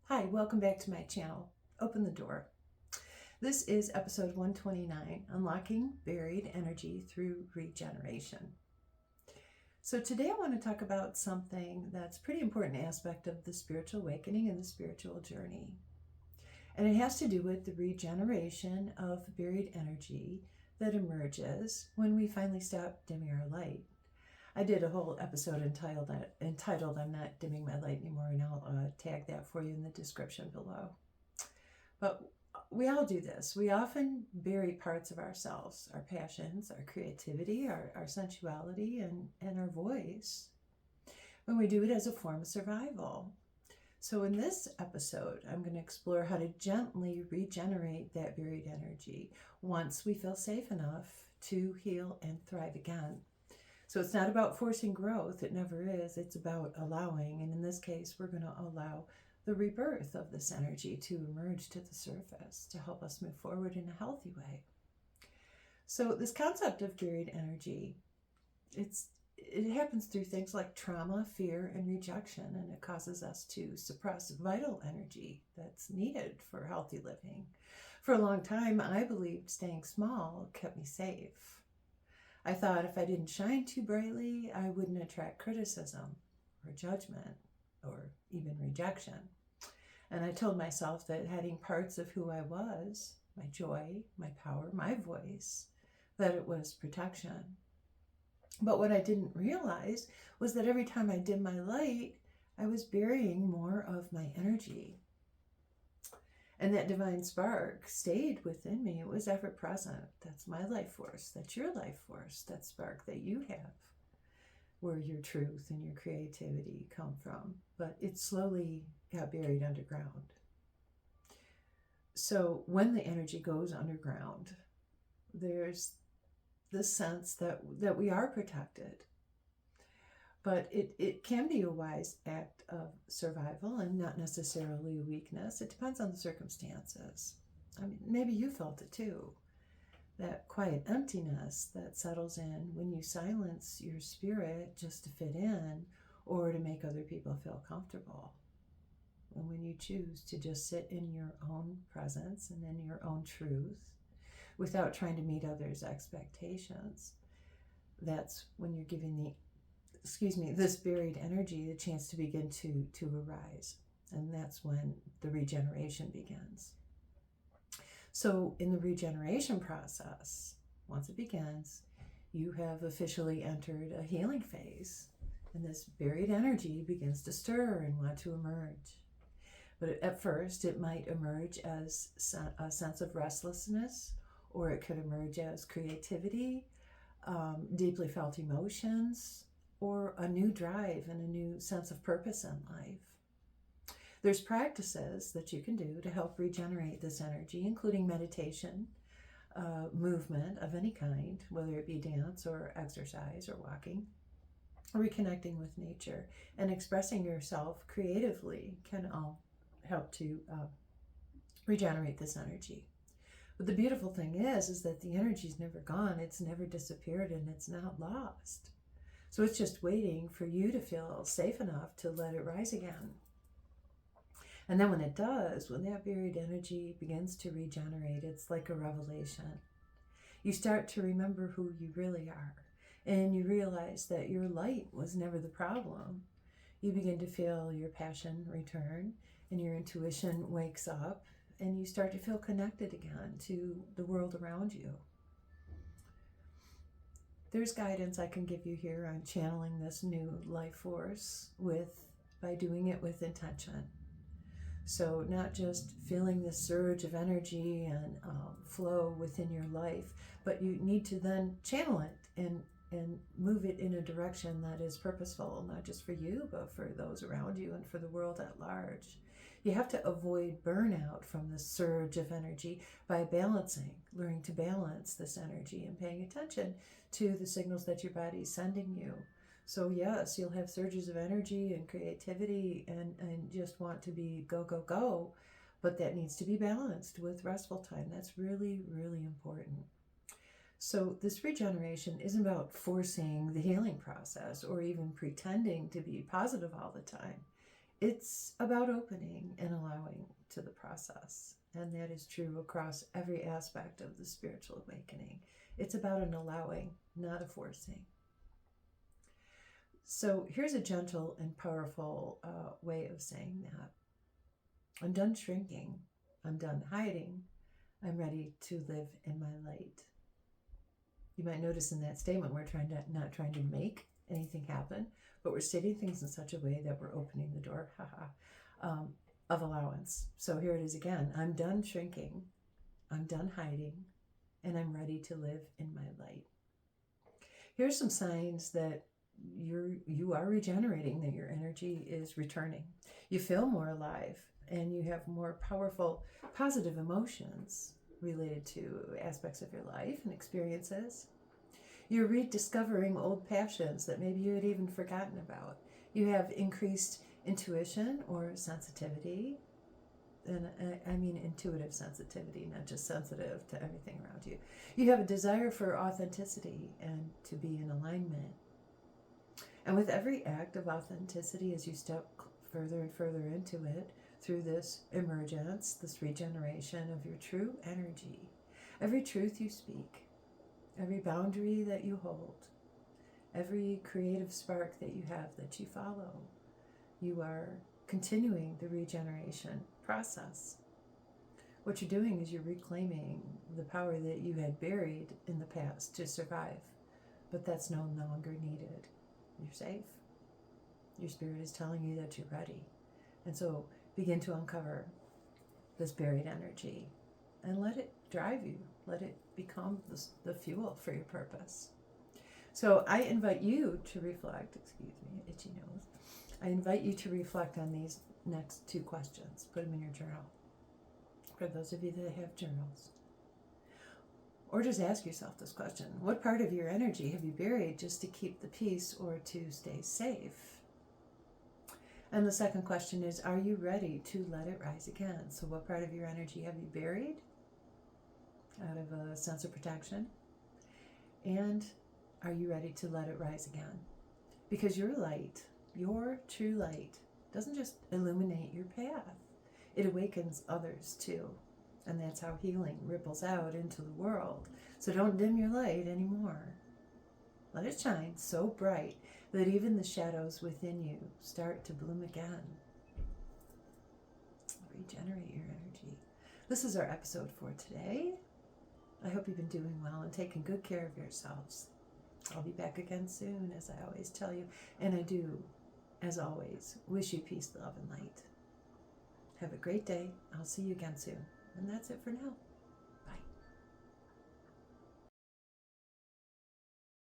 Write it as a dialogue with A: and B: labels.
A: Hi, welcome back to my channel, Open the Door. This is episode 129, Unlocking Buried Energy Through Regeneration. So today I want to talk about something that's a pretty important aspect of the spiritual awakening and the spiritual journey. And it has to do with the regeneration of buried energy that emerges when we finally stop dimming our light. I did a whole episode entitled I'm Not Dimming My Light Anymore, and I'll tag that for you in the description below. But we all do this. We often bury parts of ourselves, our passions, our creativity, our sensuality, and our voice, when we do it as a form of survival. So in this episode, I'm going to explore how to gently regenerate that buried energy once we feel safe enough to heal and thrive again. So it's not about forcing growth. It never is. It's about allowing. And in this case, we're going to allow the rebirth of this energy to emerge to the surface to help us move forward in a healthy way. So this concept of buried energy, it happens through things like trauma, fear, and rejection, and it causes us to suppress vital energy that's needed for healthy living. For a long time, I believed staying small kept me safe. I thought if I didn't shine too brightly, I wouldn't attract criticism or judgment or even rejection. And I told myself that hiding parts of who I was, my joy, my power, my voice, that it was protection. But what I didn't realize was that every time I dimmed my light, I was burying more of my energy. And that divine spark stayed within me. It was ever present. That's my life force. That's your life force. That spark that you have, where your truth and your creativity come from. But it slowly got buried underground. So when the energy goes underground, there's this sense that we are protected. But it can be a wise act of survival and not necessarily a weakness. It depends on the circumstances. I mean, maybe you felt it too. That quiet emptiness that settles in when you silence your spirit just to fit in or to make other people feel comfortable. And when you choose to just sit in your own presence and in your own truth without trying to meet others' expectations, that's when you're giving this buried energy the chance to begin to arise. And that's when the regeneration begins. So in the regeneration process, once it begins, you have officially entered a healing phase. And this buried energy begins to stir and want to emerge. But at first, it might emerge as a sense of restlessness, or it could emerge as creativity, deeply felt emotions, or a new drive and a new sense of purpose in life. There's practices that you can do to help regenerate this energy, including meditation, movement of any kind, whether it be dance or exercise or walking, reconnecting with nature, and expressing yourself creatively can all help to regenerate this energy. But the beautiful thing is that the energy is never gone, it's never disappeared, and it's not lost. So it's just waiting for you to feel safe enough to let it rise again. And then when it does, when that buried energy begins to regenerate, it's like a revelation. You start to remember who you really are. And you realize that your light was never the problem. You begin to feel your passion return, and your intuition wakes up, and you start to feel connected again to the world around you. There's guidance I can give you here on channeling this new life force by doing it with intention. So not just feeling this surge of energy and flow within your life, but you need to then channel it and move it in a direction that is purposeful, not just for you, but for those around you and for the world at large. You have to avoid burnout from the surge of energy by learning to balance this energy and paying attention to the signals that your body is sending you. So yes, you'll have surges of energy and creativity and just want to be go, go, go, but that needs to be balanced with restful time. That's really, really important. So this regeneration isn't about forcing the healing process or even pretending to be positive all the time. It's about opening and allowing to the process. And that is true across every aspect of the spiritual awakening. It's about an allowing, not a forcing. So here's a gentle and powerful way of saying that. I'm done shrinking. I'm done hiding. I'm ready to live in my light. You might notice in that statement we're not trying to make anything happen, but we're stating things in such a way that we're opening the door of allowance. So here it is again. I'm done shrinking. I'm done hiding. And I'm ready to live in my light. Here's some signs that you are regenerating, that your energy is returning. You feel more alive and you have more powerful, positive emotions related to aspects of your life and experiences. You're rediscovering old passions that maybe you had even forgotten about. You have increased intuition or sensitivity. And I mean intuitive sensitivity, not just sensitive to everything around you. You have a desire for authenticity and to be in alignment. And with every act of authenticity, as you step further and further into it, through this emergence, this regeneration of your true energy, every truth you speak, every boundary that you hold, every creative spark that you have that you follow, you are continuing the regeneration process. What you're doing is you're reclaiming the power that you had buried in the past to survive, but that's no longer needed. You're safe. Your spirit is telling you that you're ready. And so begin to uncover this buried energy and let it drive you. Let it become the fuel for your purpose. So I invite you to reflect, excuse me, itchy nose. I invite you to reflect on these next two questions. Put them in your journal. For those of you that have journals. Or just ask yourself this question. What part of your energy have you buried just to keep the peace or to stay safe? And the second question is, are you ready to let it rise again? So what part of your energy have you buried out of a sense of protection? And are you ready to let it rise again? Because your light, your true light, doesn't just illuminate your path. It awakens others too. And that's how healing ripples out into the world. So don't dim your light anymore. Let it shine so bright that even the shadows within you start to bloom again. Regenerate your energy. This is our episode for today. I hope you've been doing well and taking good care of yourselves. I'll be back again soon, as I always tell you. And I do, as always, wish you peace, love, and light. Have a great day. I'll see you again soon. And that's it for now. Bye.